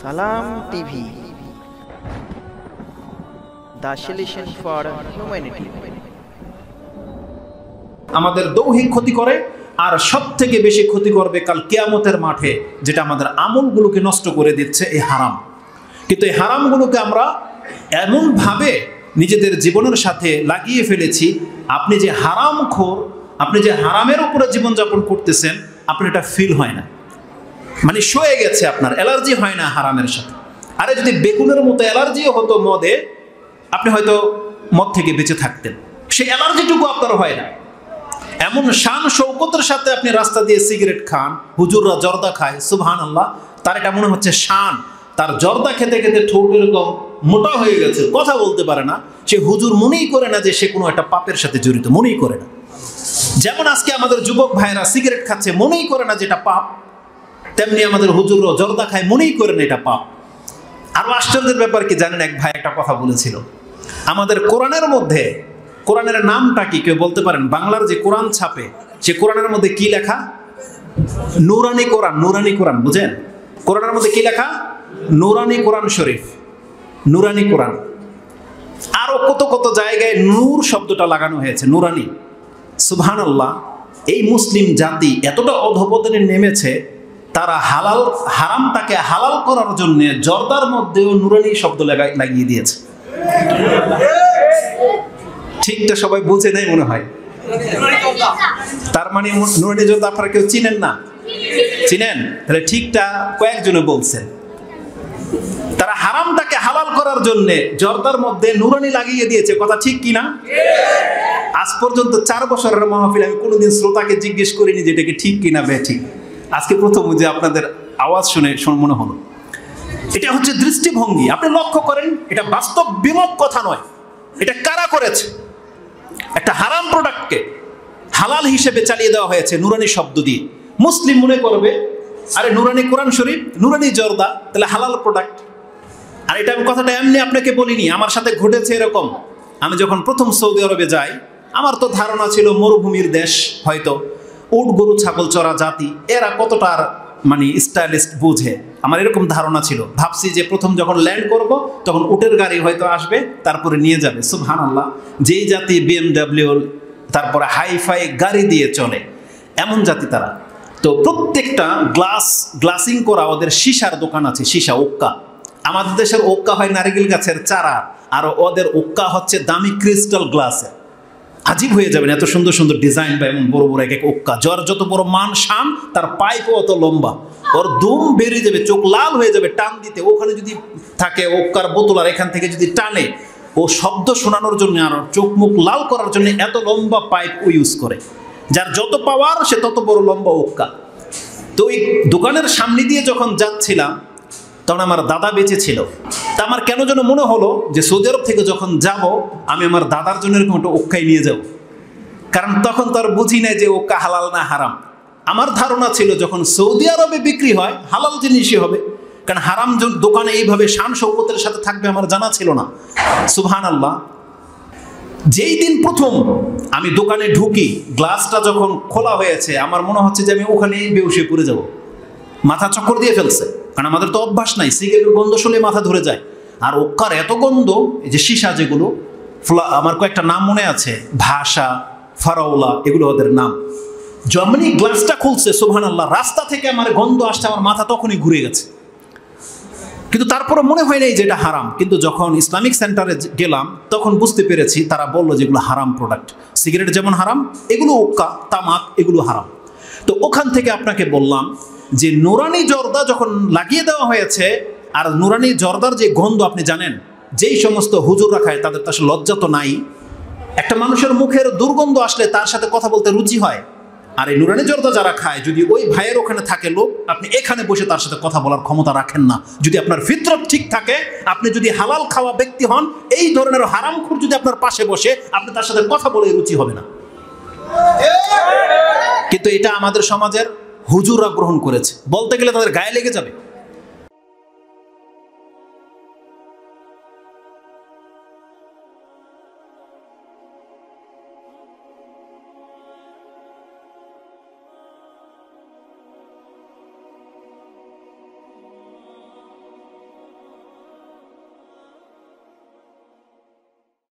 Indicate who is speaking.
Speaker 1: সালাম TV, the solution for humanity.
Speaker 2: আমাদের দৈহিক ক্ষতি করে, আর সব থেকে বেশি ক্ষতি করবে কাল কিয়ামতের মাঠে, যেটা আমাদের আমলগুলোকে নষ্ট করে দিচ্ছে এই হারাম। কিন্তু এই হারামগুলোকে আমরা এমনভাবে নিজেদের জীবনের সাথে লাগিয়ে ফেলেছি, আপনি যে হারামখোর, আপনি যে হারামের উপরে জীবনযাপন করতেছেন, আপনার এটা ফিল হয় না, মানে সয়ে গেছে, আপনার অ্যালার্জি হয় না হারামের সাথে। আরে যদি বেগুনের মতো অ্যালার্জিও হতো মদে, আপনি হয়তো মদ থেকে বেঁচে থাকতেন, সেই অ্যালার্জিটুকু আপনার হয় না। এমন শান শৌকতের সাথে আপনি রাস্তা দিয়ে সিগারেট খান, হুজুররা জর্দা খায়, সুবহানাল্লাহ, তার এটা মনে হচ্ছে শান। তার জর্দা খেতে খেতে ঠোঁট এরকম মোটা হয়ে গেছে, কথা বলতে পারে না, সে হুজুর মনেই করে না যে সে কোনো একটা পাপের সাথে জড়িত, মনেই করে না। যেমন আজকে আমাদের যুবক ভাইরা সিগারেট খাচ্ছে, মনেই করে না যেটা পাপ, তেমনি আমাদের হুজুররা জর্দা খায়, মনেই করে না এটা পাপ। আরো আশ্চর্যের ব্যাপার কি জানেন, এক ভাই একটা কথা বলেছিল, আমাদের কোরআনের মধ্যে, কোরআনের নামটা কি কেউ বলতে পারেন? বাংলার যে কোরআন ছাপে, সে কোরআনের মধ্যে কি লেখা? নুরানি কোরআন। নুরানি কোরআন বুঝেন? কোরআনের মধ্যে কি লেখা? নুরানি কোরআন শরীফ, নুরানি কোরআন। আরো কত কত জায়গায় নূর শব্দটা লাগানো হয়েছে, নুরানি। সুবহানাল্লাহ, এই মুসলিম জাতি এতটা অধঃপতনে নেমেছে, তারা হালাল হারামটাকে হালাল করার জন্য জর্দার মধ্যেও নুরানি শব্দ লাগিয়ে দিয়েছে। ঠিকটা সবাই বুঝে নেই মনে হয়। তার মানে নুরানি জর্দা আপনারা কেউ চিনেন না? চিনেন? তাহলে ঠিকটা কয়েকজনে বলছেন। তারা হারামটাকে হালাল করার জন্য জর্দার মধ্যে নুরানি লাগিয়ে দিয়েছে, কথা ঠিক কিনা? আজ পর্যন্ত 4 বছরের মাহফিল আমি কোনোদিন শ্রোতাকে জিজ্ঞেস করিনি যে এটা কি ঠিক কিনা বে ঠিক। আজকে প্রথম যে আপনাদের আওয়াজ শুনে মনে হলো। এটা হচ্ছে দৃষ্টিভঙ্গি। আপনি লক্ষ্য করেন, এটা বাস্তব বিমুখ কথা নয়, এটা কারা করেছে? একটা হারাম প্রোডাক্টকে হালাল হিসেবে চালিয়ে দেওয়া হয়েছে নুরানি শব্দ দিয়ে। মুসলিম মনে করবে আরে নুরানি কোরআন শরীফ, নুরানি জর্দা, তাহলে হালাল প্রোডাক্ট। আর এটা আমি কথাটা এমনি আপনাকে বলিনি, আমার সাথে ঘটেছে এরকম। আমি যখন প্রথম সৌদি আরবে যাই, আমার তো ধারণা ছিল মরুভূমির দেশ, হয়তো উট গরু ছাগল চড়া জাতি, এরা কতটা মানে স্টাইলিস্ট বুঝে, আমার এরকম ধারণা ছিল। ভাবছি যে প্রথম যখন ল্যান্ড করব তখন উটের গাড়ি হয়তো আসবে, তারপরে নিয়ে যাবে। সুবহানাল্লাহ, যেই জাতি BMW, তারপরে হাইফাই গাড়ি দিয়ে চলে, এমন জাতি তারা। তো প্রত্যেকটা গ্লাসিং করা ওদের সীসার দোকান আছে, সীসা, ওক্কা। আমাদের দেশের ওক্কা হয় নারিকেল গাছের চারা, আর ওদের ওক্কা হচ্ছে দামি ক্রিস্টাল গ্লাসের। আজীব হয়ে যাবেন, এত সুন্দর সুন্দর ডিজাইন বা এমন বড় বড় এক এক ওক্কা, যার যত বড় মান শান, তার পাইপও অত লম্বা, ওর দুম বেরিয়ে যাবে, চোখ লাল হয়ে যাবে টান দিতে। ওখানে যদি থাকে ওক্কার বোতল, আর এখান থেকে যদি টানে, ও শব্দ শোনানোর জন্য আর চোখ মুখ লাল করার জন্য এত লম্বা পাইপ ও ইউজ করে, যার যত পাওয়ার সে তত বড় লম্বা ওক্কা। তো ওই দোকানের সামনে দিয়ে যখন যাচ্ছিলাম, তখন আমার দাদা বেঁচে ছিল। তা আমার কেন যেন মনে হলো যে সৌদি আরব থেকে যখন যাব, আমি আমার দাদার জন্য এরকম একটা ওক্কাই নিয়ে যাব, কারণ তখন তো আর বুঝি নাই যে ওক্কা হালাল না হারাম। আমার ধারণা ছিল যখন সৌদি আরবে বিক্রি হয় হালাল জিনিসই হবে, কারণ হারাম দোকানে এইভাবে শান শৌকতের সাথে থাকবে আমার জানা ছিল না। সুবহানাল্লাহ, যেই দিন প্রথম আমি দোকানে ঢুকি, গ্লাসটা যখন খোলা হয়েছে, আমার মনে হচ্ছে যে আমি ওখানেই বেহুশে পড়ে যাব, মাথা চক্কর দিয়ে ফেলছে, কারণ আমাদের তো অভ্যাস নাই, সিগারেটের গন্ধ শুলে মাথা ধরে যায়। আর ওক্কার এত গন্ধ, এই যে সীসা যেগুলো, আমার কয়েকটা নাম মনে আছে, ভাষা, ফারাউলা, এগুলো ওদের নাম। যখনই গ্লাসটা খুলছে, সুবহানাল্লাহ, রাস্তা থেকে আমার গন্ধ আসছে, আমার মাথা তখনই ঘুরে গেছে। কিন্তু তারপরে মনে হয় নাই যে এটা হারাম। কিন্তু যখন ইসলামিক সেন্টারে গেলাম, তখন বুঝতে পেরেছি, তারা বললো যেগুলো হারাম প্রোডাক্ট। সিগারেট যেমন হারাম, এগুলো ওক্কা, তামাক, এগুলো হারাম। তো ওখান থেকে আপনাকে বললাম যে নুরানি জর্দা যখন লাগিয়ে দেওয়া হয়েছে, আর নুরানি জর্দার যে গন্ধ আপনি জানেন, যেই সমস্ত হুজুররা খায় তাদের তো আসলে লজ্জা তো নাই। একটা মানুষের মুখের দুর্গন্ধ আসলে তার সাথে কথা বলতে রুচি হয়। আর এই নুরানি জর্দা যারা খায়, যদি ওই ভাইয়ের ওখানে থাকে লোক, আপনি এখানে বসে তার সাথে কথা বলার ক্ষমতা রাখেন না। যদি আপনার ফিতরত ঠিক থাকে, আপনি যদি হালাল খাওয়া ব্যক্তি হন, এই ধরনের হারামখোর যদি আপনার পাশে বসে, আপনি তার সাথে কথা বলে রুচি হবে না। কিন্তু এটা আমাদের সমাজের হুজুররা গ্রহণ করেছে, বলতে গেলে তাদের গায়ে লেগে যাবে।